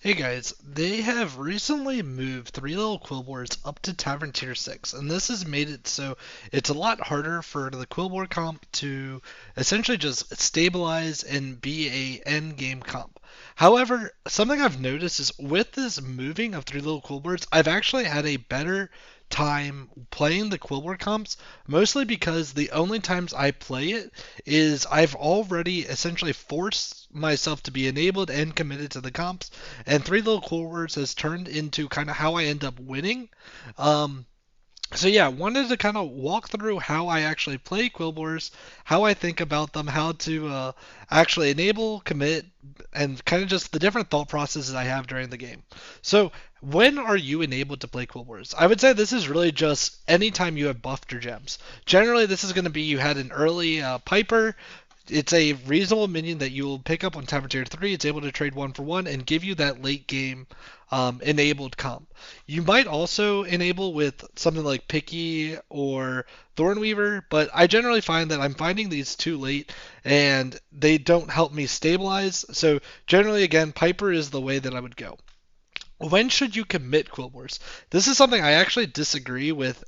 Hey guys, they have recently moved Three Little Quillboards up to Tavern Tier 6, and this has made it so it's a lot harder for the Quillboard comp to essentially just stabilize and be a end game comp. However, something I've noticed is with this moving of Three Little Quillboards, I've actually had a better time playing the Quillboard comps, mostly because the only times I play it is I've already essentially forced myself to be enabled and committed to the comps, and Three Little Quillboards has turned into kind of how I end up winning. Um, so yeah, wanted to kind of walk through how I actually play Quillboards, how I think about them, how to actually enable, commit, and kind of just the different thought processes I have during the game. So when are you enabled to play Quillboards? I would say this is really just anytime you have buffed your gems. Generally, this is going to be you had an early Piper. It's a reasonable minion that you will pick up on Tavern Tier 3. It's able to trade 1 for 1 and give you that late game enabled comp. You might also enable with something like Picky or Thornweaver, but I generally find that I'm finding these too late and they don't help me stabilize. So generally, again, Piper is the way that I would go. When should you commit QUILBOARS? This is something I actually disagree with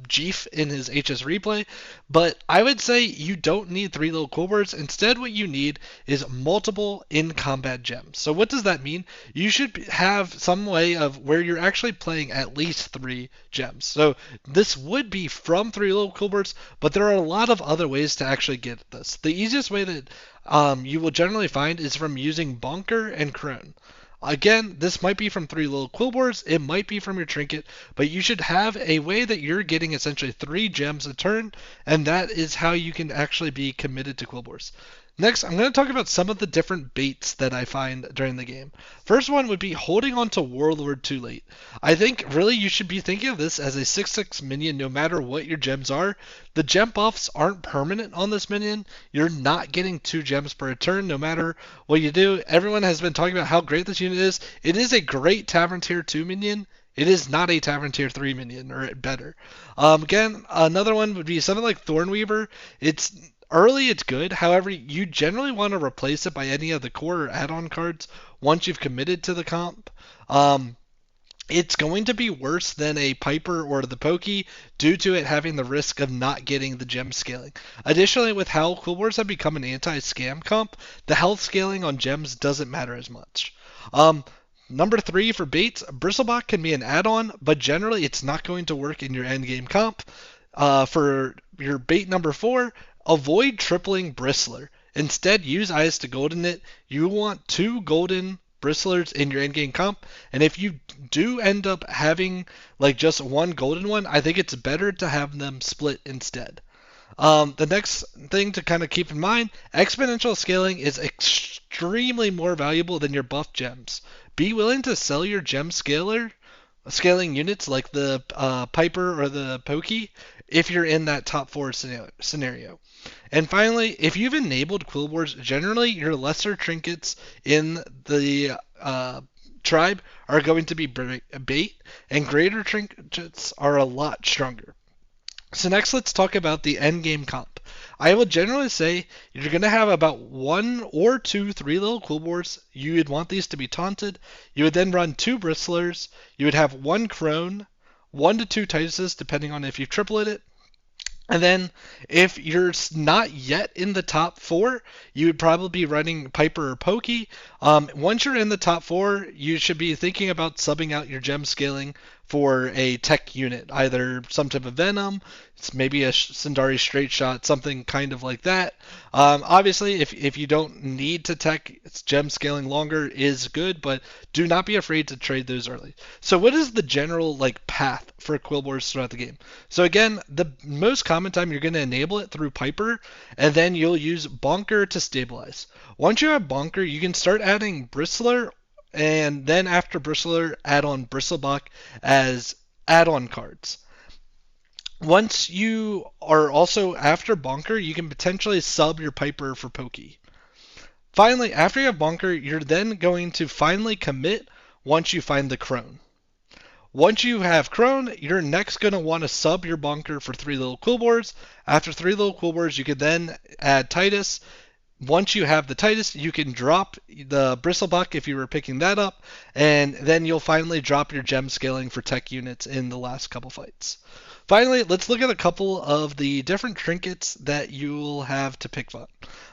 Jeef in his HSReplay, but I would say you don't need three little QUILBOARS. Instead, what you need is multiple in-combat gems. So what does that mean? You should have some way of where you're actually playing at least 3 gems. So this would be from three little QUILBOARS, but there are a lot of other ways to actually get this. The easiest way that you will generally find is from using Bonker and Crone. Again, this might be from three little QUILBOARS, it might be from your trinket, but you should have a way that you're getting essentially 3 gems a turn, and that is how you can actually be committed to QUILBOARS. Next, I'm going to talk about some of the different baits that I find during the game. First one would be holding on to Warlord too late. I think really you should be thinking of this as a 6/6 minion no matter what your gems are. The gem buffs aren't permanent on this minion. You're not getting 2 gems per turn no matter what you do. Everyone has been talking about how great this unit is. It is a great Tavern Tier 2 minion. It is not a Tavern Tier 3 minion, or better. Again, another one would be something like Thornweaver. It's early, it's good. However, you generally want to replace it by any of the core or add-on cards once you've committed to the comp. It's going to be worse than a Piper or the Pokey due to it having the risk of not getting the gem scaling. Additionally, with how QUILBOARS have become an anti-scam comp, the health scaling on gems doesn't matter as much. Number 3 for baits, Bristlebot can be an add-on, but generally it's not going to work in your endgame comp. For your bait number 4, avoid tripling Bristler. Instead, use Eyes to Golden it. You want 2 golden Bristlers in your endgame comp, and if you do end up having like just 1 golden one, I think it's better to have them split instead. The next thing to kind of keep in mind, exponential scaling is extremely more valuable than your buff gems. Be willing to sell your gem scaling units like the Piper or the Pokey if you're in that top 4 scenario. And finally, if you've enabled QUILBOARS, generally your lesser trinkets in the tribe are going to be bait, and greater trinkets are a lot stronger. So next, let's talk about the end game comp. I will generally say you're going to have about 1 or 2 three little QUILBOARS. You would want these to be taunted. You would then run 2 Bristlers. You would have 1 Crone, 1 to 2 Tituses, depending on if you've triplet it. And then, if you're not yet in the top 4, you would probably be running Piper or Pokey. Once you're in the top 4, you should be thinking about subbing out your gem scaling for a tech unit, either some type of Venom, it's maybe a Sundari Straight Shot, something kind of like that. Obviously, if you don't need to tech, gem scaling longer is good, but do not be afraid to trade those early. So what is the general path for QUILBOARS throughout the game? So again, the most common time you're going to enable it through Piper, and then you'll use Bonker to stabilize. Once you have Bonker, you can start adding Bristler, and then after Bristler, add on Bristlebot as add-on cards. Once you are also after Bonker, you can potentially sub your Piper for Pokey. Finally, after you have Bonker, you're then going to finally commit once you find the Crone. Once you have Crone, you're next going to want to sub your Bonker for 3 little QUILBOARS. After 3 little QUILBOARS, you can then add Titus. once you have the Titus, you can drop the Bristlebuck if you were picking that up, and then you'll finally drop your gem scaling for tech units in the last couple fights. Finally, let's look at a couple of the different trinkets that you'll have to pick from.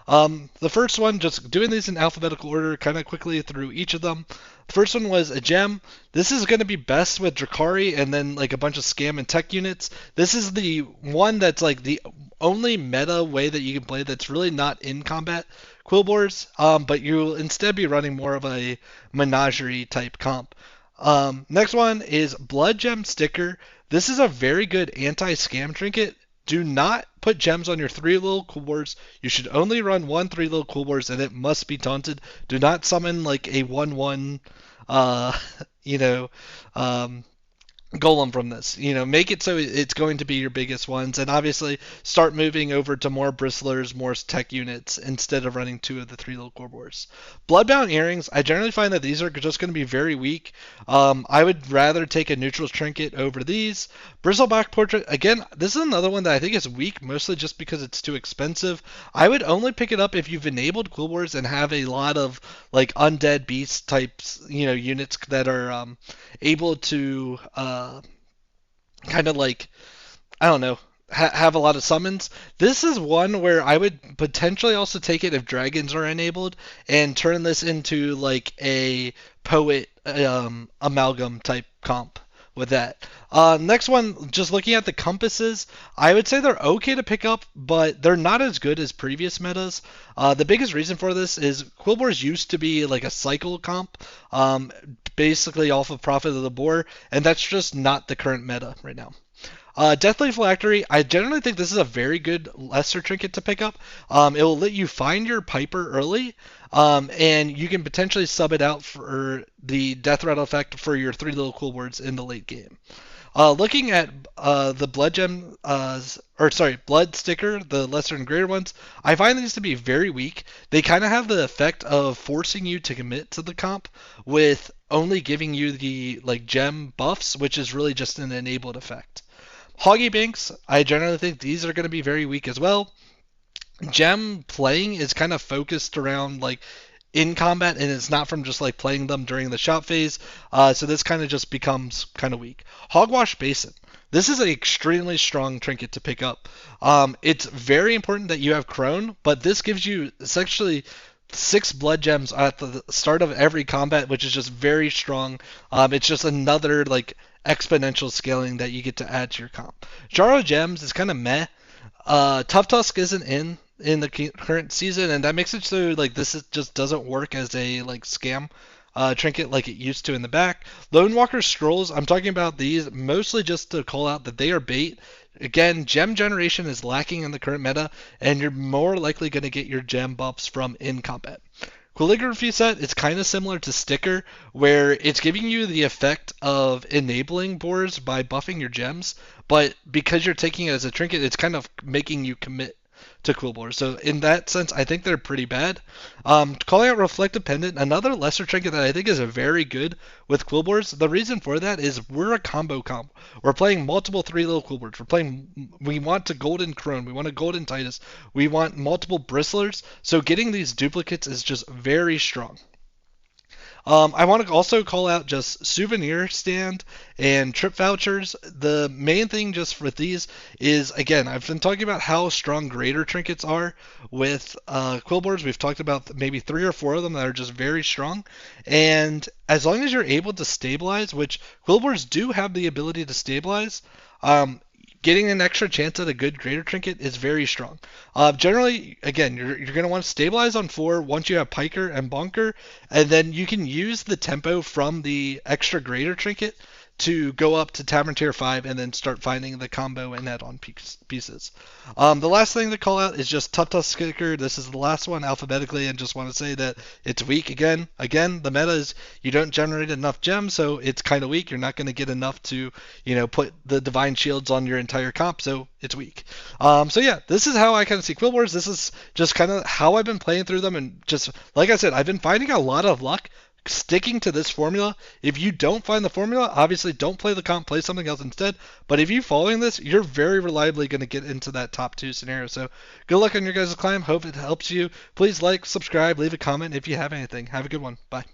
The first one, just doing these in alphabetical order, kind of quickly through each of them. The first one was a gem. This is going to be best with Drakari and then like a bunch of scam and tech units. This is the one that's like the only meta way that you can play that's really not in combat QUILBOARS, but you'll instead be running more of a menagerie type comp. Next one is Blood Gem Sticker. This is a very good anti-scam trinket. Do not put gems on your 3 little QUILBOARS. You should only run 1 3 little QUILBOARS, and it must be taunted. Do not summon like a 1/1, you know, golem from this. Make it so it's going to be your biggest ones, and obviously start moving over to more bristlers, more tech units instead of running 2 of the 3 little QUILBOARS. Bloodbound earrings, I generally find that these are just going to be very weak. I would rather take a neutral trinket over these. Bristleback portrait, again, this is another one that I think is weak, mostly just because it's too expensive. I would only pick it up if you've enabled QUILBOARS and have a lot of like undead beast types, units that are able to kind of like, I don't know, have a lot of summons. This is one where I would potentially also take it if dragons are enabled and turn this into like a poet amalgam type comp with that. Next one, just looking at the compasses, I would say they're okay to pick up, but they're not as good as previous metas. The biggest reason for this is QUILBOARS used to be like a cycle comp, basically off of Prophet of the Boar, and that's just not the current meta right now. Deathly Phylactery, I generally think this is a very good lesser trinket to pick up. It will let you find your Piper early, and you can potentially sub it out for the Death Rattle effect for your 3 little QUILBOARS in the late game. Looking at the Blood Gem, Blood Sticker, the lesser and greater ones, I find these to be very weak. They kind of have the effect of forcing you to commit to the comp with only giving you the like gem buffs, which is really just an enabled effect. Hoggy Banks, I generally think these are going to be very weak as well. Gem playing is kind of focused around like in combat, and it's not from just like playing them during the shop phase, so this kind of just becomes kind of weak. Hogwash Basin. This is an extremely strong trinket to pick up. It's very important that you have Crone, but this gives you essentially 6 blood gems at the start of every combat, which is just very strong. It's just another like exponential scaling that you get to add to your comp. Jar of Gems is kind of meh. Tough Tusk isn't in the current season, and that makes it so like just doesn't work as a like scam trinket like it used to in the back. Lone Walker Scrolls, I'm talking about these mostly just to call out that they are bait. Again, gem generation is lacking in the current meta, and you're more likely going to get your gem buffs from in combat. Calligraphy set is kind of similar to Sticker, where it's giving you the effect of enabling boars by buffing your gems, but because you're taking it as a trinket, it's kind of making you commit to QUILBOARS. So in that sense, I think they're pretty bad. Calling out Reflective Pendant, another lesser trinket that I think is very good with QUILBOARS. The reason for that is we're a combo comp. We're playing multiple 3 little QUILBOARS. We want a Golden Crone. We want a Golden Titus. We want multiple Bristlers. So getting these duplicates is just very strong. I want to also call out just souvenir stand and trip vouchers. The main thing just for these is, again, I've been talking about how strong greater trinkets are with QUILBOARS. We've talked about maybe 3 or 4 of them that are just very strong. And as long as you're able to stabilize, which QUILBOARS do have the ability to stabilize, getting an extra chance at a good greater trinket is very strong. Generally, again, you're going to want to stabilize on 4 once you have Piker and Bonker, and then you can use the tempo from the extra greater trinket to go up to Tavern Tier 5 and then start finding the combo and add-on pieces. The last thing to call out is just Tough Tusk Sticker. This is the last one alphabetically, and just want to say that it's weak again. Again, the meta is you don't generate enough gems, so it's kind of weak. You're not going to get enough to, put the Divine Shields on your entire comp, so it's weak. So yeah, this is how I kind of see QUILBOARS. This is just kind of how I've been playing through them, and just, like I said, I've been finding a lot of luck sticking to this formula. If you don't find the formula, obviously don't play the comp, play something else instead. But if you're following this, you're very reliably going to get into that top 2 scenario. So good luck on your guys' climb. Hope it helps you. Please like, subscribe, leave a comment if you have anything. Have a good one. Bye.